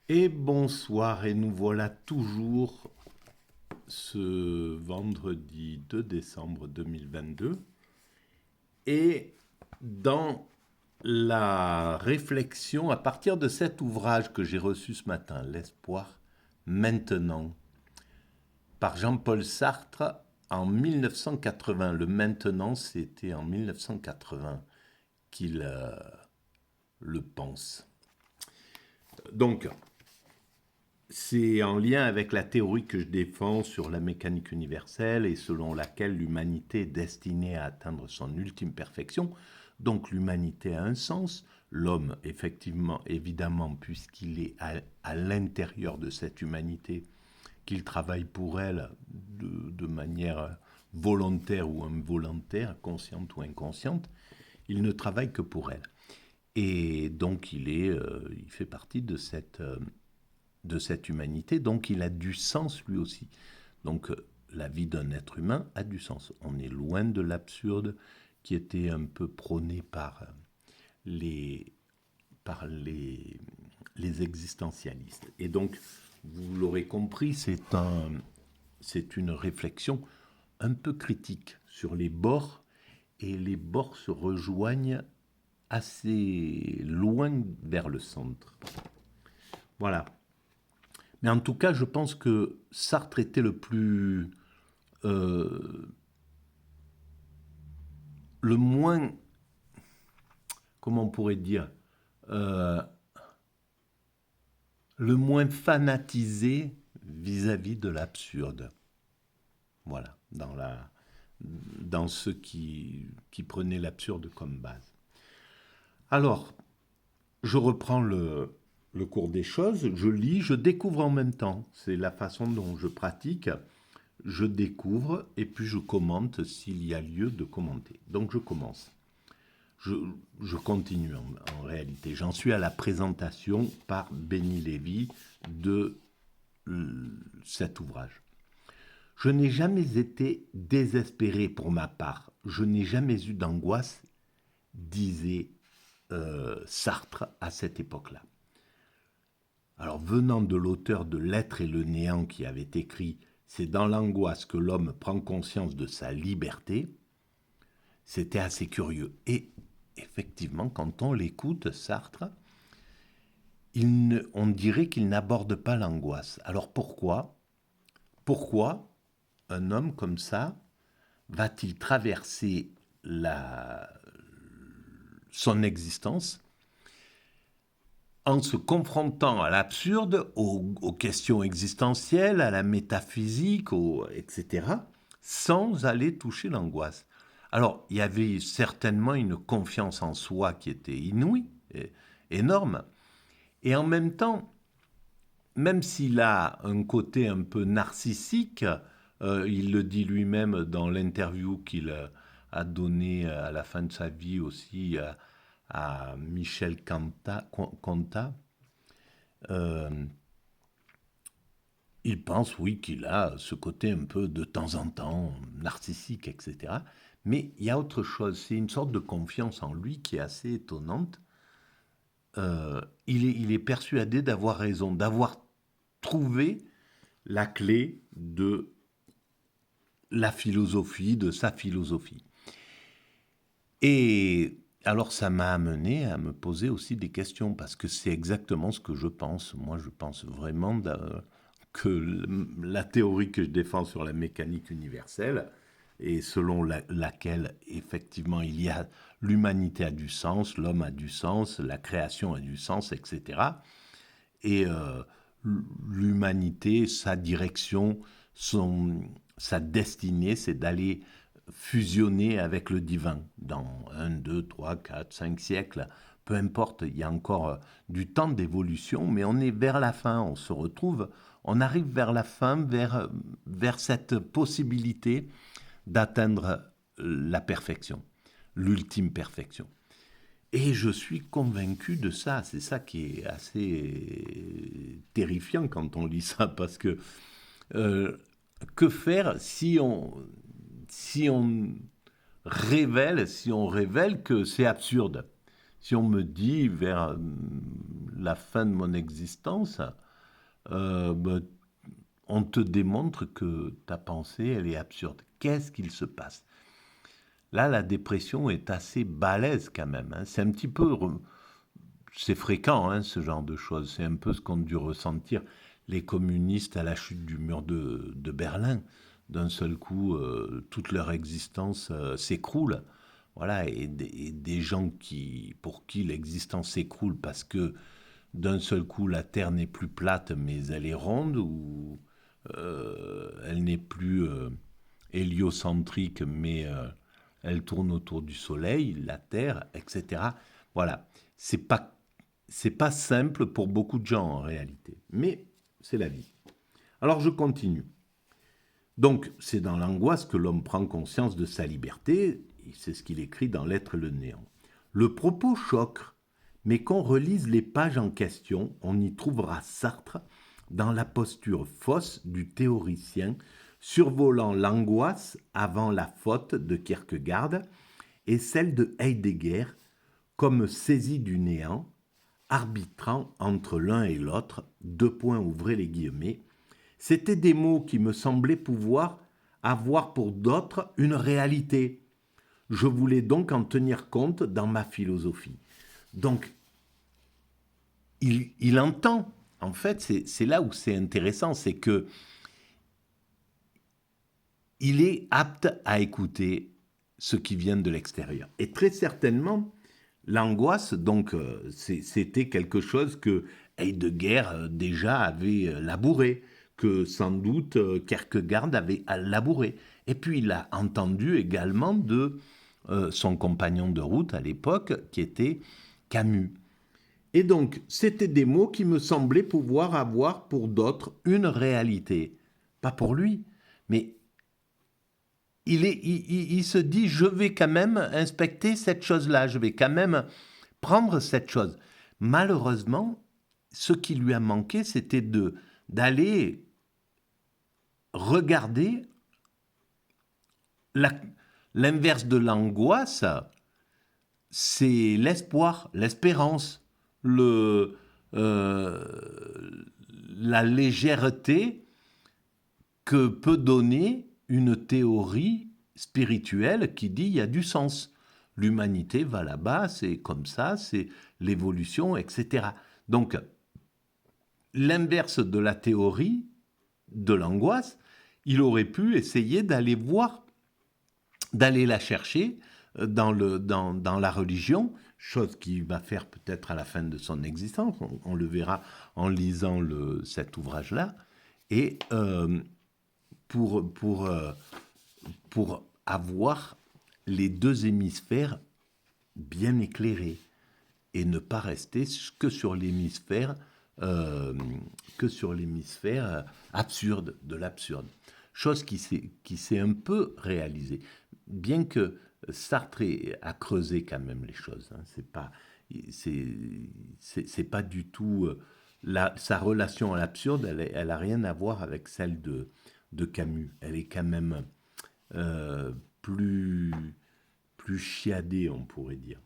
Et bonsoir, et nous voilà toujours ce vendredi 2 décembre 2022. Et dans la réflexion, à partir de cet ouvrage que j'ai reçu ce matin, L'espoir maintenant, par Jean-Paul Sartre en 1980. Le maintenant, c'était en 1980 qu'il le pense. Donc, c'est en lien avec la théorie que je défends sur la mécanique universelle et selon laquelle l'humanité est destinée à atteindre son ultime perfection. Donc l'humanité a un sens, l'homme, effectivement, évidemment, puisqu'il est à l'intérieur de cette humanité, qu'il travaille pour elle de manière volontaire ou involontaire, consciente ou inconsciente, il ne travaille que pour elle. Et donc il fait partie de cette humanité, donc il a du sens lui aussi. Donc la vie d'un être humain a du sens. On est loin de l'absurde qui était un peu prôné les, par les existentialistes. Et donc, vous l'aurez compris, c'est une réflexion un peu critique sur les bords, et les bords se rejoignent assez loin vers le centre. Voilà. Mais en tout cas, je pense que Sartre était euh, le moins, comment on pourrait dire, euh, le moins fanatisé vis-à-vis de l'absurde. Voilà, dans ceux qui prenaient l'absurde comme base. Alors, je reprends le cours des choses, je lis, je découvre en même temps. C'est la façon dont je pratique. Je découvre et puis je commente s'il y a lieu de commenter. Donc je commence. Je, je continue en réalité. J'en suis à la présentation par Benny Lévy de cet ouvrage. Je n'ai jamais été désespéré pour ma part. Je n'ai jamais eu d'angoisse, disait Sartre à cette époque-là. Alors, venant de l'auteur de L'être et le néant qui avait écrit C'est dans l'angoisse que l'homme prend conscience de sa liberté, c'était assez curieux. Et effectivement, quand on l'écoute, Sartre, on dirait qu'il n'aborde pas l'angoisse. Alors pourquoi un homme comme ça va-t-il traverser son existence en se confrontant à l'absurde, aux questions existentielles, à la métaphysique, etc., sans aller toucher l'angoisse. Alors, il y avait certainement une confiance en soi qui était inouïe, énorme, et en même temps, même s'il a un côté un peu narcissique, il le dit lui-même dans l'interview qu'il a donnée à la fin de sa vie aussi à Michel Conta, euh, il pense, oui, qu'il a ce côté un peu de temps en temps narcissique, etc. Mais il y a autre chose, c'est une sorte de confiance en lui qui est assez étonnante. Il est persuadé d'avoir raison, d'avoir trouvé la clé de la philosophie, de sa philosophie. Et alors ça m'a amené à me poser aussi des questions, parce que c'est exactement ce que je pense. Moi, je pense vraiment que la théorie que je défends sur la mécanique universelle, et selon laquelle effectivement l'humanité a du sens, l'homme a du sens, la création a du sens, etc. Et l'humanité, sa direction, sa destinée, c'est d'aller fusionner avec le divin dans 1, 2, 3, 4, 5 siècles. Peu importe, il y a encore du temps d'évolution, mais on est vers la fin, on arrive vers la fin, vers cette possibilité d'atteindre la perfection, l'ultime perfection. Et je suis convaincu de ça. C'est ça qui est assez terrifiant quand on lit ça, parce que euh, que faire si on révèle que c'est absurde, Si on me dit vers la fin de mon existence, ben, on te démontre que ta pensée, elle est absurde. Qu'est-ce qu'il se passe? Là, la dépression est assez balèze quand même. Hein. C'est un petit peu... C'est fréquent, hein, ce genre de choses. C'est un peu ce qu'ont dû ressentir les communistes à la chute du mur de Berlin. D'un seul coup, toute leur existence s'écroule. Voilà, et des gens pour qui l'existence s'écroule parce que d'un seul coup, la Terre n'est plus plate, mais elle est ronde, ou elle n'est plus héliocentrique, mais elle tourne autour du Soleil, la Terre, etc. Voilà, c'est pas simple pour beaucoup de gens en réalité, mais c'est la vie. Alors je continue. Donc c'est dans l'angoisse que l'homme prend conscience de sa liberté, et c'est ce qu'il écrit dans L'être et le néant. Le propos choque, mais qu'on relise les pages en question, on y trouvera Sartre dans la posture fausse du théoricien, survolant l'angoisse avant la faute de Kierkegaard et celle de Heidegger, comme saisie du néant, arbitrant entre l'un et l'autre, ouvrez les guillemets. C'étaient des mots qui me semblaient pouvoir avoir pour d'autres une réalité. Je voulais donc en tenir compte dans ma philosophie. Donc, il entend. En fait, c'est là où c'est intéressant, c'est que il est apte à écouter ce qui vient de l'extérieur. Et très certainement, l'angoisse, donc, c'était quelque chose que Heidegger déjà avait labouré, que sans doute Kierkegaard avait labouré. Et puis il a entendu également de son compagnon de route à l'époque, qui était Camus. Et donc, c'était des mots qui me semblaient pouvoir avoir pour d'autres une réalité. Pas pour lui, mais il se dit, je vais quand même inspecter cette chose-là, je vais quand même prendre cette chose. Malheureusement, ce qui lui a manqué, c'était d'aller regarder l'inverse de l'angoisse, c'est l'espoir, l'espérance, la légèreté que peut donner une théorie spirituelle qui dit il y a du sens. L'humanité va là-bas, c'est comme ça, c'est l'évolution, etc. Donc, l'inverse de la théorie de l'angoisse, il aurait pu essayer d'aller voir, d'aller la chercher dans la religion, chose qu'il va faire peut-être à la fin de son existence, on le verra en lisant cet ouvrage-là, et pour avoir les deux hémisphères bien éclairés et ne pas rester que sur l'hémisphère absurde, de l'absurde. Chose qui s'est un peu réalisée, bien que Sartre a creusé quand même les choses. Hein. C'est pas du tout sa relation à l'absurde. Elle a rien à voir avec celle de Camus. Elle est quand même plus chiadée, on pourrait dire.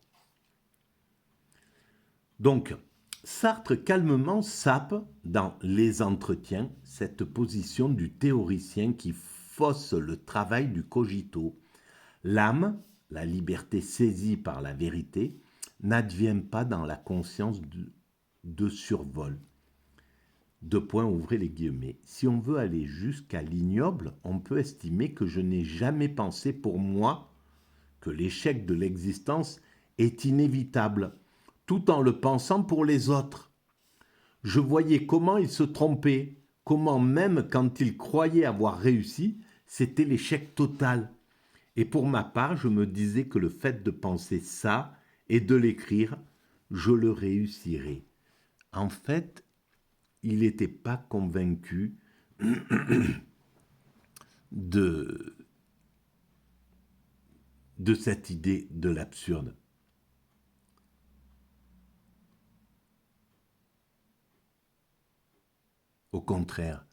Donc, Sartre calmement sape dans Les Entretiens cette position du théoricien qui fausse le travail du cogito. L'âme, la liberté saisie par la vérité, n'advient pas dans la conscience de survol. Ouvrez les guillemets. Si on veut aller jusqu'à l'ignoble, on peut estimer que je n'ai jamais pensé pour moi que l'échec de l'existence est inévitable, tout en le pensant pour les autres. Je voyais comment il se trompait, comment même quand il croyait avoir réussi, c'était l'échec total. Et pour ma part, je me disais que le fait de penser ça et de l'écrire, je le réussirais. En fait, il n'était pas convaincu de cette idée de l'absurde. Au contraire.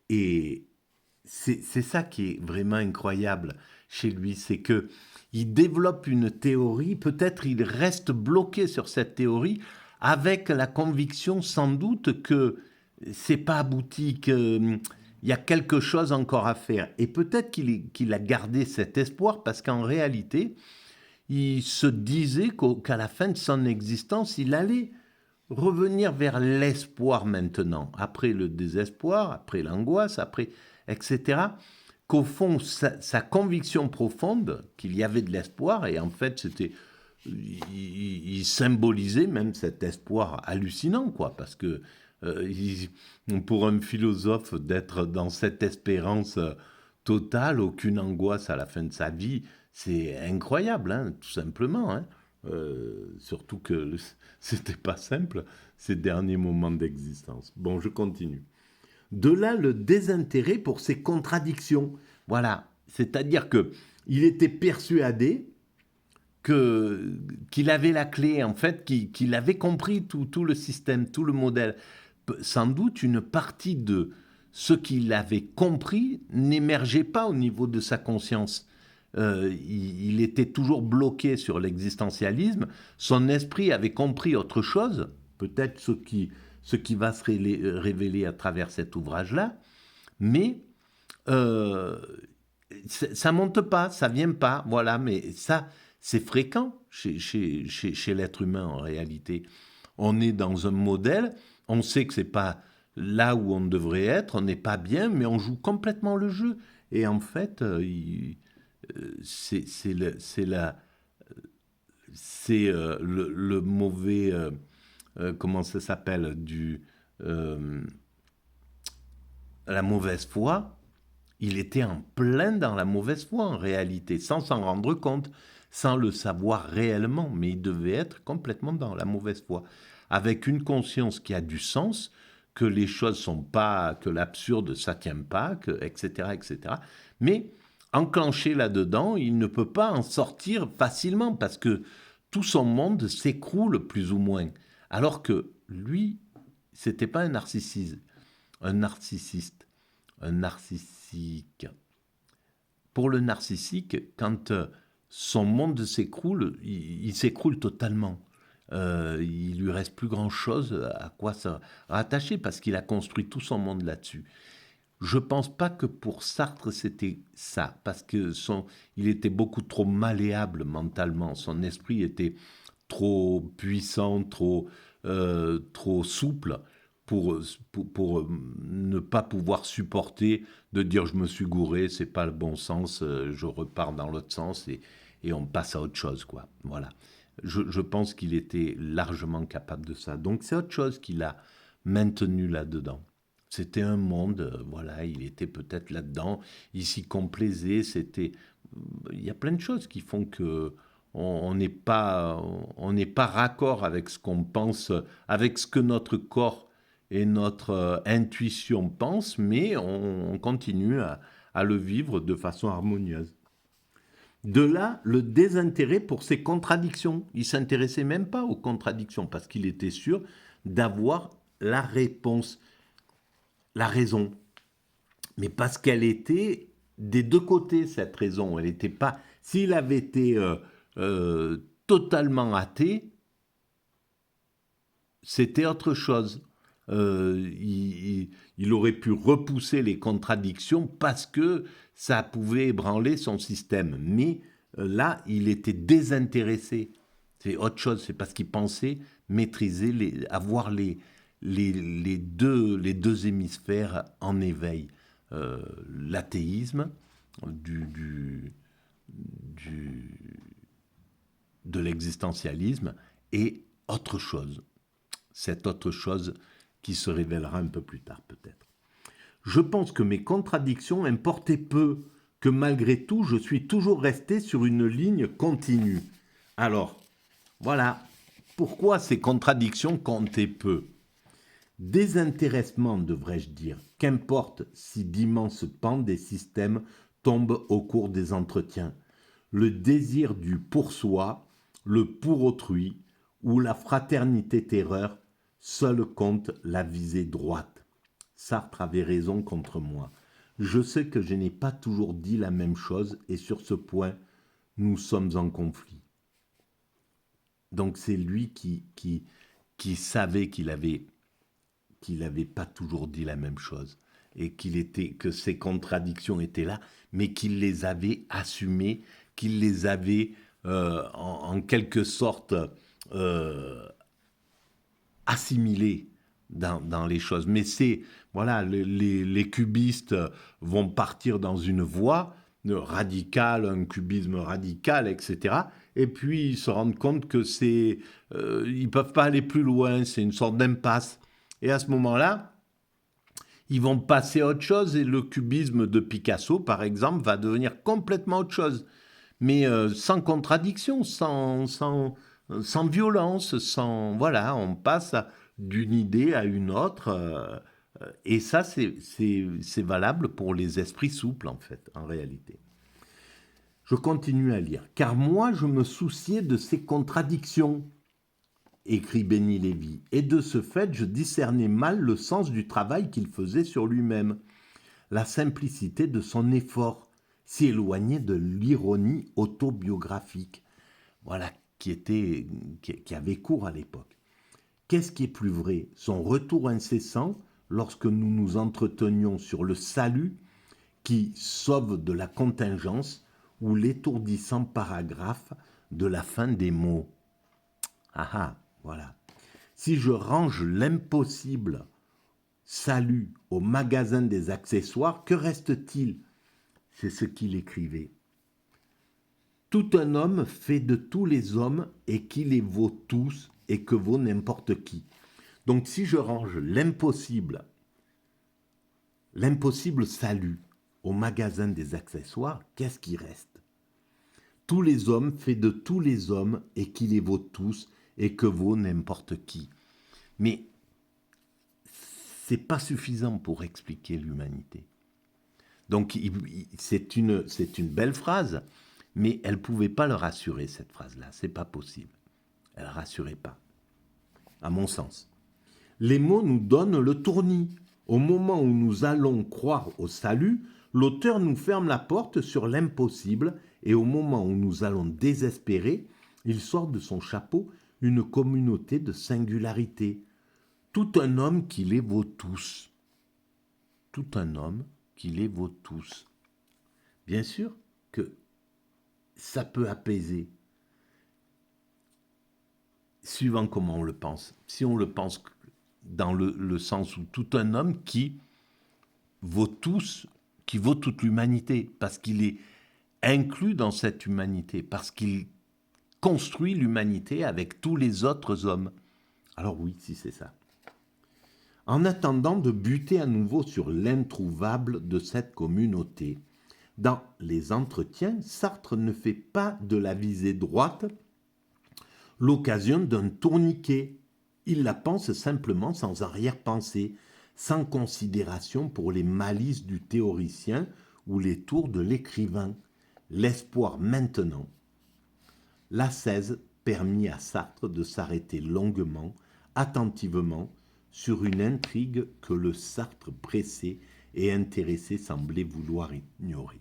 Et c'est ça qui est vraiment incroyable chez lui, c'est que il développe une théorie, peut-être il reste bloqué sur cette théorie, avec la conviction sans doute que c'est pas abouti, qu'il y a quelque chose encore à faire. Et peut-être qu'il a gardé cet espoir parce qu'en réalité, il se disait qu'à la fin de son existence, il allait revenir vers l'espoir maintenant, après le désespoir, après l'angoisse, après, etc. Qu'au fond, sa conviction profonde qu'il y avait de l'espoir, et en fait, il symbolisait même cet espoir hallucinant, quoi, parce que pour un philosophe d'être dans cette espérance totale, aucune angoisse à la fin de sa vie, c'est incroyable, hein, tout simplement. Hein. Surtout que c'était pas simple ces derniers moments d'existence. Bon, je continue. De là le désintérêt pour ces contradictions. Voilà, c'est-à-dire que il était persuadé qu'il avait la clé, en fait, qu'il avait compris tout le système, tout le modèle. Sans doute, une partie de ce qu'il avait compris n'émergeait pas au niveau de sa conscience. Il était toujours bloqué sur l'existentialisme. Son esprit avait compris autre chose, peut-être ce qui va se révéler à travers cet ouvrage-là, mais euh, ça monte pas, ça vient pas, voilà, mais ça, c'est fréquent chez l'être humain en réalité. On est dans un modèle, on sait que c'est pas là où on devrait être, on n'est pas bien, mais on joue complètement le jeu. Et en fait, c'est le mauvais, comment ça s'appelle, euh, la mauvaise foi. Il était en plein dans la mauvaise foi en réalité, sans s'en rendre compte, sans le savoir réellement, mais il devait être complètement dans la mauvaise foi, avec une conscience qui a du sens, que les choses sont pas, que l'absurde ça tient pas, que, etc., etc. Mais enclenché là-dedans, il ne peut pas en sortir facilement parce que tout son monde s'écroule plus ou moins. Alors que lui, c'était pas un narcissiste, un narcissique. Pour le narcissique, quand son monde s'écroule, il s'écroule totalement. Il lui reste plus grand-chose à quoi se rattacher parce qu'il a construit tout son monde là-dessus. Je pense pas que pour Sartre c'était ça, parce que il était beaucoup trop malléable mentalement. Son esprit était trop puissant, trop souple pour ne pas pouvoir supporter de dire je me suis gouré, c'est pas le bon sens, je repars dans l'autre sens et on passe à autre chose, quoi. Voilà. Je pense qu'il était largement capable de ça. Donc c'est autre chose qu'il a maintenu là-dedans. C'était un monde, voilà, il était peut-être là-dedans, il s'y complaisait, il y a plein de choses qui font que on on n'est pas raccord avec ce qu'on pense, avec ce que notre corps et notre intuition pensent, mais on continue à le vivre de façon harmonieuse. De là, le désintérêt pour ces contradictions. Il s'intéressait même pas aux contradictions parce qu'il était sûr d'avoir la réponse, la raison. Mais parce qu'elle était des deux côtés, cette raison. Elle était pas. S'il avait été totalement athée, c'était autre chose. Il aurait pu repousser les contradictions parce que ça pouvait ébranler son système. Mais là, il était désintéressé. C'est autre chose. C'est parce qu'il pensait maîtriser, avoir les deux hémisphères en éveil. L'athéisme du, du, du, de l'existentialisme et autre chose. Cette autre chose qui se révélera un peu plus tard peut-être. Je pense que mes contradictions importaient peu, que malgré tout, je suis toujours resté sur une ligne continue. Alors, voilà, pourquoi ces contradictions comptaient peu? Désintéressement, devrais-je dire, qu'importe si d'immenses pans des systèmes tombent au cours des entretiens. Le désir du pour soi, le pour autrui, ou la fraternité-terreur, seul compte la visée droite. Sartre avait raison contre moi. Je sais que je n'ai pas toujours dit la même chose et sur ce point, nous sommes en conflit. Donc c'est lui qui savait qu'il avait pas toujours dit la même chose et que ces contradictions étaient là, mais qu'il les avait assumées, qu'il les avait en quelque sorte euh, assimilées dans les choses. Mais c'est, voilà, les cubistes vont partir dans une voie radicale, un cubisme radical, etc. Et puis ils se rendent compte que ils peuvent pas aller plus loin, c'est une sorte d'impasse. Et à ce moment-là, ils vont passer à autre chose et le cubisme de Picasso, par exemple, va devenir complètement autre chose. Mais sans contradiction, sans violence, sans... Voilà, on passe d'une idée à une autre. Et ça, c'est valable pour les esprits souples, en fait, en réalité. Je continue à lire. Car moi, je me souciais de ces contradictions, écrit Béni Lévy, et de ce fait, je discernais mal le sens du travail qu'il faisait sur lui-même, la simplicité de son effort, si éloigné de l'ironie autobiographique, voilà, qui avait cours à l'époque. Qu'est-ce qui est plus vrai? Son retour incessant lorsque nous nous entretenions sur le salut qui sauve de la contingence ou l'étourdissant paragraphe de la fin des mots. Ah ah, voilà. Si je range l'impossible salut au magasin des accessoires, que reste-t-il? C'est ce qu'il écrivait. Tout un homme fait de tous les hommes et qui les vaut tous et que vaut n'importe qui. Donc si je range l'impossible salut au magasin des accessoires, qu'est-ce qui reste? Tous les hommes fait de tous les hommes et qui les vaut tous et que vaut n'importe qui. Mais c'est pas suffisant pour expliquer l'humanité. Donc c'est une belle phrase, mais elle ne pouvait pas le rassurer, cette phrase-là. C'est pas possible. Elle ne rassurait pas, à mon sens. Les mots nous donnent le tournis. Au moment où nous allons croire au salut, l'auteur nous ferme la porte sur l'impossible et au moment où nous allons désespérer, il sort de son chapeau une communauté de singularité. Tout un homme qui les vaut tous. Tout un homme qui les vaut tous. Bien sûr que ça peut apaiser, suivant comment on le pense. Si on le pense dans le sens où tout un homme qui vaut tous, qui vaut toute l'humanité, parce qu'il est inclus dans cette humanité, parce qu'il construit l'humanité avec tous les autres hommes. Alors oui, si c'est ça. En attendant de buter à nouveau sur l'introuvable de cette communauté, dans les entretiens, Sartre ne fait pas de la visée droite l'occasion d'un tourniquet. Il la pense simplement sans arrière-pensée, sans considération pour les malices du théoricien ou les tours de l'écrivain. L'espoir maintenant. L'ascèse permit à Sartre de s'arrêter longuement, attentivement, sur une intrigue que le Sartre pressé et intéressé semblait vouloir ignorer.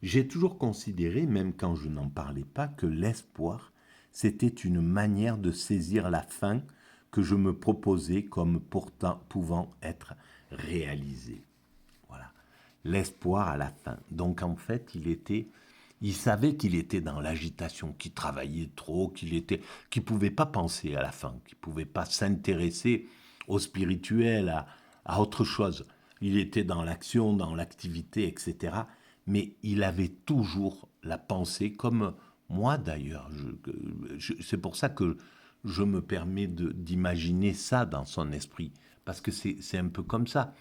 J'ai toujours considéré, même quand je n'en parlais pas, que l'espoir, c'était une manière de saisir la fin que je me proposais comme pourtant pouvant être réalisée. Voilà, l'espoir à la fin. Donc en fait, il savait qu'il était dans l'agitation, qu'il travaillait trop, qu'il pouvait pas penser à la fin, qu'il pouvait pas s'intéresser au spirituel, à autre chose. Il était dans l'action, dans l'activité, etc. Mais il avait toujours la pensée, comme moi d'ailleurs. C'est pour ça que je me permets d'imaginer ça dans son esprit, parce que c'est un peu comme ça.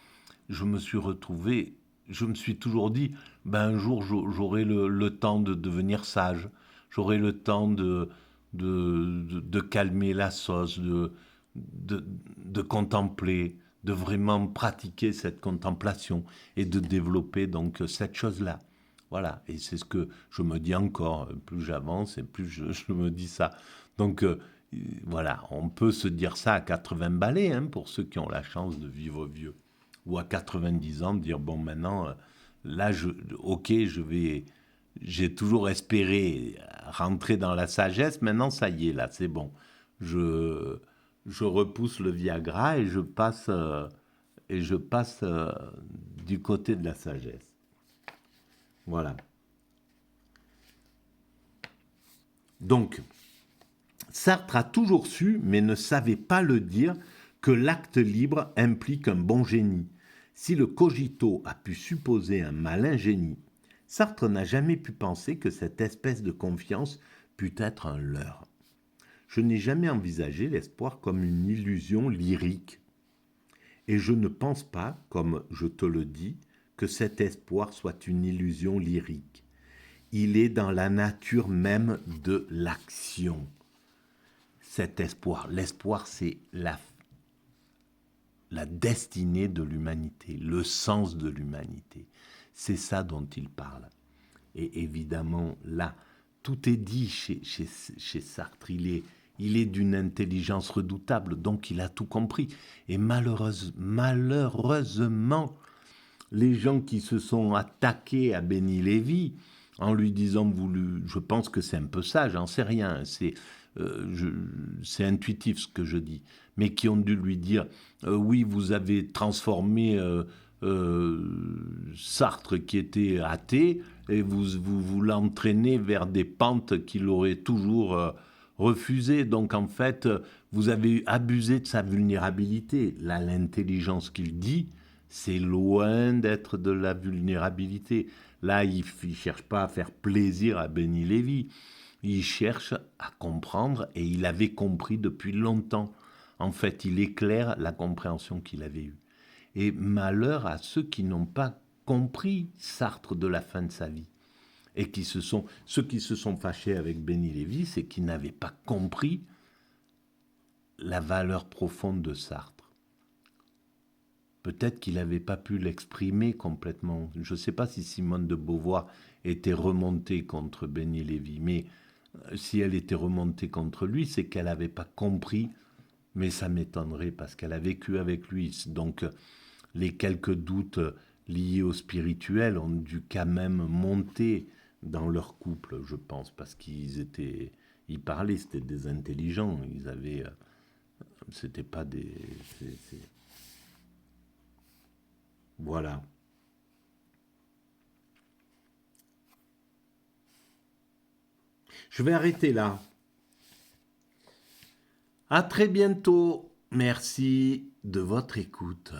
Je me suis retrouvé, je me suis toujours dit, ben un jour j'aurai le temps de devenir sage, j'aurai le temps de calmer la sauce, de contempler, de vraiment pratiquer cette contemplation et de développer donc cette chose-là. Voilà, et c'est ce que je me dis encore, plus j'avance et plus je me dis ça. Donc voilà, on peut se dire ça à 80 balais, hein, pour ceux qui ont la chance de vivre vieux. ou à 90 ans, dire bon maintenant, là, j'ai toujours espéré rentrer dans la sagesse, maintenant ça y est, là, c'est bon. Je, je repousse le Viagra et je passe du côté de la sagesse. Voilà. Donc, Sartre a toujours su, mais ne savait pas le dire, que l'acte libre implique un bon génie. Si le cogito a pu supposer un malin génie, Sartre n'a jamais pu penser que cette espèce de confiance pût être un leurre. Je n'ai jamais envisagé l'espoir comme une illusion lyrique. Et je ne pense pas, comme je te le dis, que cet espoir soit une illusion lyrique. Il est dans la nature même de l'action. Cet espoir, l'espoir, c'est la destinée de l'humanité, le sens de l'humanité. C'est ça dont il parle. Et évidemment, là, tout est dit chez Sartre. Il est d'une intelligence redoutable, donc il a tout compris. Et malheureusement, les gens qui se sont attaqués à Béni Lévy, en lui disant, je pense que c'est un peu ça, j'en sais rien, c'est intuitif ce que je dis, mais qui ont dû lui dire, oui, vous avez transformé Sartre qui était athée, et vous l'entraînez vers des pentes qu'il aurait toujours refusées. Donc en fait, vous avez abusé de sa vulnérabilité. Là, l'intelligence qu'il dit, c'est loin d'être de la vulnérabilité. Là, il ne cherche pas à faire plaisir à Béni Lévy. Il cherche à comprendre, et il avait compris depuis longtemps. En fait, il éclaire la compréhension qu'il avait eue. Et malheur à ceux qui n'ont pas compris Sartre de la fin de sa vie. Et ceux qui se sont fâchés avec Béni Lévy, c'est qu'ils n'avaient pas compris la valeur profonde de Sartre. Peut-être qu'il n'avait pas pu l'exprimer complètement. Je ne sais pas si Simone de Beauvoir était remontée contre Béni Lévy, mais si elle était remontée contre lui, c'est qu'elle n'avait pas compris, mais ça m'étonnerait parce qu'elle a vécu avec lui. Donc les quelques doutes liés au spirituel ont dû quand même monter dans leur couple, je pense, parce ils parlaient, c'était des intelligents, c'était pas des... Voilà. Je vais arrêter là. À très bientôt. Merci de votre écoute.